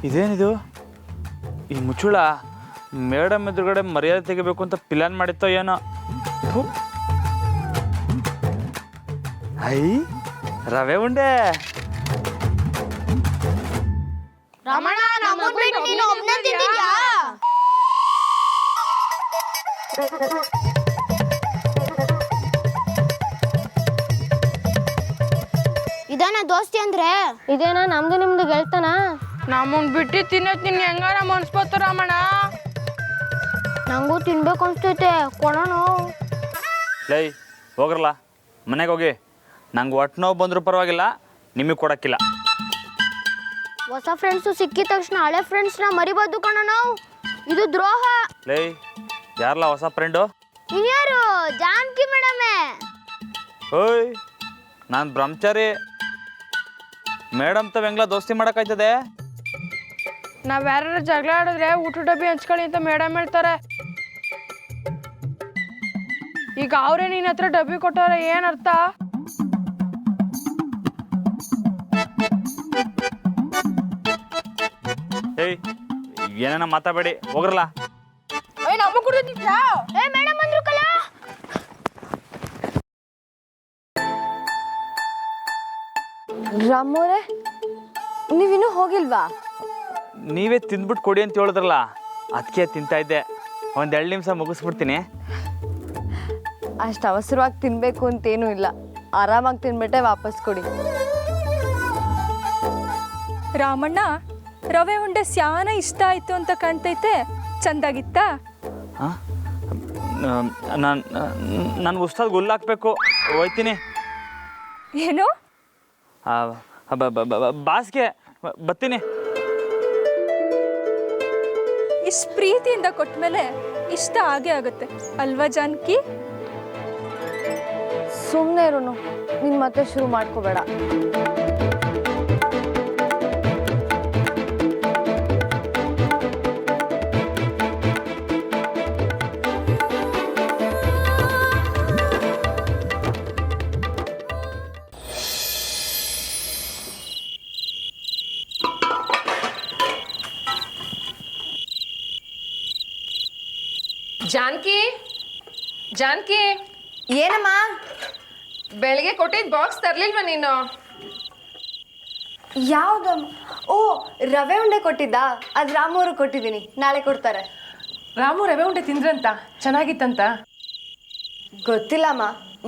ಇದೇನಿದು ಈ ಮುಚ್ಚುಳ ಮೇಡಮ್ ಎದುರುಗಡೆ ಮರ್ಯಾದೆ ತೆಗಿಬೇಕು ಅಂತ ಪ್ಲ್ಯಾನ್ ಮಾಡಿತ್ತೋ ಏನೋ. ಐ ರವೆ ಉಂಡೆ. ರಮಣ ನಮ್ಮನ್ನ ಬಿಟ್ಟು ನೀನು ಒಬ್ಬನೇ ತಿಂತಿದ್ಯಾ? ಇದಾನ ದೋಸ್ತಿ ಅಂದ್ರೆ? ಇದೇನಾ ನಮ್ದು ನಿಮ್ದು ಗೆಳ್ತಾನ? ನಮ್ಮನ್ ಬಿಟ್ಟು ತಿನ್ನೋದ್ ಹೆಂಗಾರ ಮನ್ಸ್ಬೋತ ರಮಣ. ನಂಗೂ ತಿನ್ಬೇಕು ಅನ್ಸ್ತೈತೆ, ಕೊಡೋಣ. ಲೈ ಹೋಗ್ರಲ್ಲ ಮನೆಗೆ ಹೋಗಿ. ನಂಗೆ ಹೊಟ್ಟೆ ನೋವು ಬಂದರೂ ಪರವಾಗಿಲ್ಲ, ನಿಮಗೆ ಕೊಡೋಕ್ಕಿಲ್ಲ. ಹೊಸ ಫ್ರೆಂಡ್ಸು ಸಿಕ್ಕಿದ ತಕ್ಷಣ ಹಳೆ ಫ್ರೆಂಡ್ಸ್ನ ಮರಿಬಾರ್ದು ಕಣ ನಾವು. ಇದು ದ್ರೋಹ. ಲೈ ಯಾರಲ್ಲ ಹೊಸ ಫ್ರೆಂಡು? ಇನ್ಯಾರು? ಜಾನಕಿ ಮೇಡಮೇ. ಓಯ್ ನಾನು ಬ್ರಹ್ಮಚಾರಿ. ಮೇಡಮ್ ತಾವ್ ಹೆಂಗ್ಲ ದೋಸ್ತಿ ಮಾಡೋಕ್ಕಾಯ್ತದೆ? ನಾವ್ ಯಾರು ಜಗಳ ಆಡಿದ್ರೆ ಊಟ ಡಬ್ಬಿ ಹಂಚ್ಕೊಳ್ಳಿ ಅಂತ ಮೇಡಮ್ ಹೇಳ್ತಾರೆ. ಈಗ ಅವ್ರೇ ನಿನ್ನ ಹತ್ರ ಡಬ್ಬಿ ಕೊಟ್ಟವ್ರೆ, ಏನ್ ಅರ್ಥ? ಏಯ್ ಏನೇನ ಮಾತಾಡಬೇಡಿ, ಹೋಗ್ರಲ್ಲ. ನಮ್ಮ ಕುಡಿದಿದ್ಯಾ? ಏ ಮೇಡಮ್ ಅಂದ್ರು ಕಲ. ರಾಮೋರೆ, ನೀವಿನ್ನೂ ಹೋಗಿಲ್ವಾ? ನೀವೇ ತಿಂದ್ಬಿಟ್ಟು ಕೊಡಿ ಅಂತ ಹೇಳಿದ್ರಲ್ಲ, ಅದಕ್ಕೆ ತಿಂತಾ ಇದ್ದೆ. ಒಂದು 2 ನಿಮಿಷ ಮುಗಿಸ್ಬಿಡ್ತೀನಿ. ಅಷ್ಟು ಅವಸರವಾಗಿ ತಿನ್ಬೇಕು ಅಂತೇನೂ ಇಲ್ಲ, ಆರಾಮಾಗಿ ತಿನ್ಬಿಟ್ಟೆ ವಾಪಸ್ ಕೊಡಿ. ರಾಮಣ್ಣ, ರವೆ ಉಂಡೆ ಸ್ಯಾನ ಇಷ್ಟ ಆಯ್ತು ಅಂತ ಕಾಣ್ತೈತೆ. ಚಂದಾಗಿತ್ತಾ? ಹಾಂ ನಾನು ಉಸ್ತಾದ್ ಗುಲ್ ಹಾಕ್ಬೇಕು, ಹೋಯ್ತೀನಿ. ಏನು? ಬಾಸ್ಗೆ ಬರ್ತೀನಿ. ಇಷ್ಟು ಪ್ರೀತಿಯಿಂದ ಕೊಟ್ಮೇಲೆ ಇಷ್ಟ ಆಗೇ ಆಗುತ್ತೆ ಅಲ್ವಾ ಜಾನಕಿ? ಸುಮ್ಮನೆ ಇರೋನು, ನೀನು ಮತ್ತೆ ಶುರು ಮಾಡ್ಕೋಬೇಡ. ಜಾನಕಿ, ಜಾನಕಿ, ಏನಮ್ಮ? ಬೆಳಗ್ಗೆ ಕೊಟ್ಟಿದ್ದ ಬಾಕ್ಸ್ ತರ್ಲಿಲ್ವಾ ನೀನು? ಯಾವ್ದಮ್ಮ? ಓ, ರವೆ ಉಂಡೆ ಕೊಟ್ಟಿದ್ದಾ? ಅದು ರಾಮೋರು ಕೊಟ್ಟಿದ್ದೀನಿ, ನಾಳೆ ಕೊಡ್ತಾರೆ. ರಾಮು ರವೆ ಉಂಡೆ ತಿಂದ್ರಂತ, ಚೆನ್ನಾಗಿತ್ತಂತ. ಗೊತ್ತಿಲ್ಲಮ್ಮ,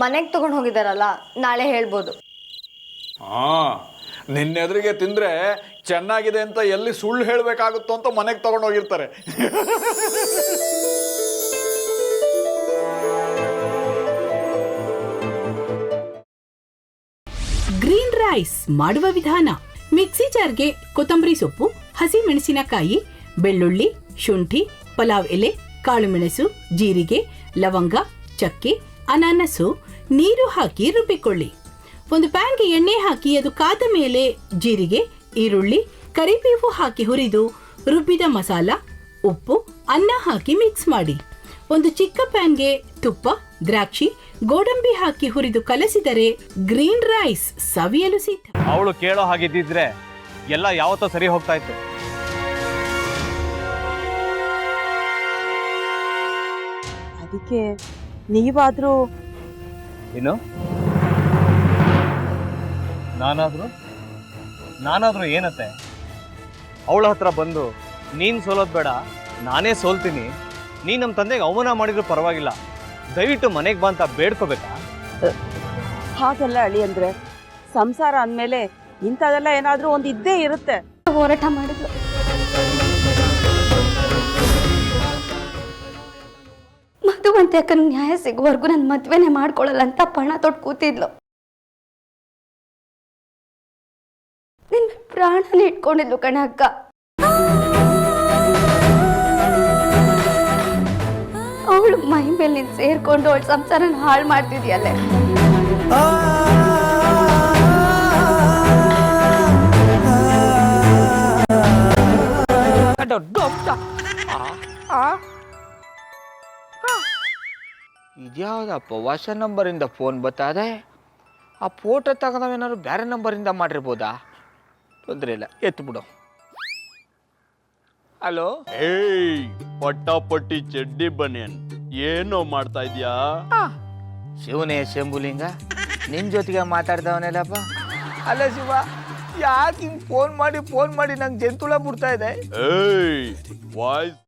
ಮನೆಗೆ ತಗೊಂಡು ಹೋಗಿದಾರಲ್ಲ, ನಾಳೆ ಹೇಳ್ಬೋದು. ನಿನ್ನೆದುರಿಗೆ ತಿಂದ್ರೆ ಚೆನ್ನಾಗಿದೆ ಅಂತ ಎಲ್ಲಿ ಸುಳ್ಳು ಹೇಳಬೇಕಾಗುತ್ತೋ ಅಂತ ಮನೆಗೆ ತಗೊಂಡು ಹೋಗಿರ್ತಾರೆ. ಗ್ರೀನ್ ರೈಸ್ ಮಾಡುವ ವಿಧಾನ: ಮಿಕ್ಸಿ ಜಾರ್ಗೆ ಕೊತ್ತಂಬರಿ ಸೊಪ್ಪು, ಹಸಿ ಮೆಣಸಿನಕಾಯಿ, ಬೆಳ್ಳುಳ್ಳಿ, ಶುಂಠಿ, ಪಲಾವ್ ಎಲೆ, ಕಾಳುಮೆಣಸು, ಜೀರಿಗೆ, ಲವಂಗ, ಚಕ್ಕೆ, ಅನಾನಸು, ನೀರು ಹಾಕಿ ರುಬ್ಬಿಕೊಳ್ಳಿ. ಒಂದು ಪ್ಯಾನ್ಗೆ ಎಣ್ಣೆ ಹಾಕಿ ಅದು ಕಾದ ಮೇಲೆ ಜೀರಿಗೆ, ಈರುಳ್ಳಿ, ಕರಿಬೇವು ಹಾಕಿ ಹುರಿದು ರುಬ್ಬಿದ ಮಸಾಲ, ಉಪ್ಪು, ಅನ್ನ ಹಾಕಿ ಮಿಕ್ಸ್ ಮಾಡಿ. ಒಂದು ಚಿಕ್ಕ ಪ್ಯಾನ್ಗೆ ತುಪ್ಪ, ದ್ರಾಕ್ಷಿ, ಗೋಡಂಬಿ ಹಾಕಿ ಹುರಿದು ಕಲಸಿದರೆ ಗ್ರೀನ್ ರೈಸ್ ಸವಿಯಲು ಸಿದ್ಧ. ಅವಳು ಕೇಳೋ ಹಾಗಿದ್ದಿದ್ರೆ ಎಲ್ಲ ಯಾವತ್ತೋ ಸರಿ ಹೋಗ್ತಾ ಇತ್ತು. ಅದಕ್ಕೆ ನೀವಾದ್ರೂ ಏನು? ನಾನಾದ್ರೂ ಏನತ್ತೆ? ಅವಳ ಹತ್ರ ಬಂದು ನೀನು ಸೋಲೋದು ಬೇಡ, ನಾನೇ ಸೋಲ್ತೀನಿ, ನೀನು ನಮ್ಮ ತಂದೆಗೆ ಅವಮಾನ ಮಾಡಿದ್ರು ಪರವಾಗಿಲ್ಲ, ದಯವಿಟ್ಟು ಮನೆಗೆ ಬಾ ಅಂತ ಬೇಡ್ಕೋಬೇಕಾ? ಹಾಗೆಲ್ಲ ಅಳಿ ಅಂದ್ರೆ ಸಂಸಾರ ಅಂದಮೇಲೆ ಇಂಥದೆಲ್ಲ ಏನಾದ್ರೂ ಒಂದು ಇದ್ದೇ ಇರುತ್ತೆ. ಹೋರಾಟ ಮಾಡಿದ್ಲು. ಮಧುವಂತೆ ಅಕ್ಕನ ನ್ಯಾಯ ಸಿಗುವವರೆಗೂ ನನ್ನ ಮದ್ವೆನೇ ಮಾಡ್ಕೊಳ್ಳಲ್ಲ ಅಂತ ಪಣ ತೊಟ್ಟು ಕೂತಿದ್ಲು. ನಿನ್ನ ಪ್ರಾಣನೇ ಇಟ್ಕೊಂಡಿದ್ಲು ಕಣ ಅಕ್ಕ. ಅವಳು ಮೈ ಮೇಲೆ ನೀನು ಸೇರ್ಕೊಂಡು ಅವಳ ಸಂಸಾರನ ಹಾಳು ಮಾಡ್ತಿದ್ಯಲ್ಲೇ. ಇದ್ಯಾವುದಪ್ಪ ಹೊಸ ನಂಬರಿಂದ ಫೋನ್ ಬರ್ತದೆ? ಆ ಫೋಟೋ ತಗೊಂಡವೇನಾದ್ರು ಬೇರೆ ನಂಬರಿಂದ ಮಾಡಿರ್ಬೋದಾ? ತೊಂದರೆ ಇಲ್ಲ, ಎತ್ತು ಬಿಡು. ಹಲೋ. ಏಯ್ ಪಟ್ಟಾಪಟ್ಟಿ ಚಡ್ಡಿ ಬನಿಯನ್ ಏನೋ ಮಾಡ್ತಾ ಇದ್ಯಾ? ಶಿವನೇ ಶಂಭುಲಿಂಗ ನಿನ್ ಜೊತೆಗೆ ಮಾತಾಡ್ದವನೇಲಪ್ಪ. ಅಲ್ಲ ಶಿವ, ಯಾಕೆ ಹಿಂಗ್ ಫೋನ್ ಮಾಡಿ ನಂಗೆ ಜಂತುಳ ಬಿಡ್ತಾ ಇದೆ? ಏಯ್ ವಾಯ್ಸ್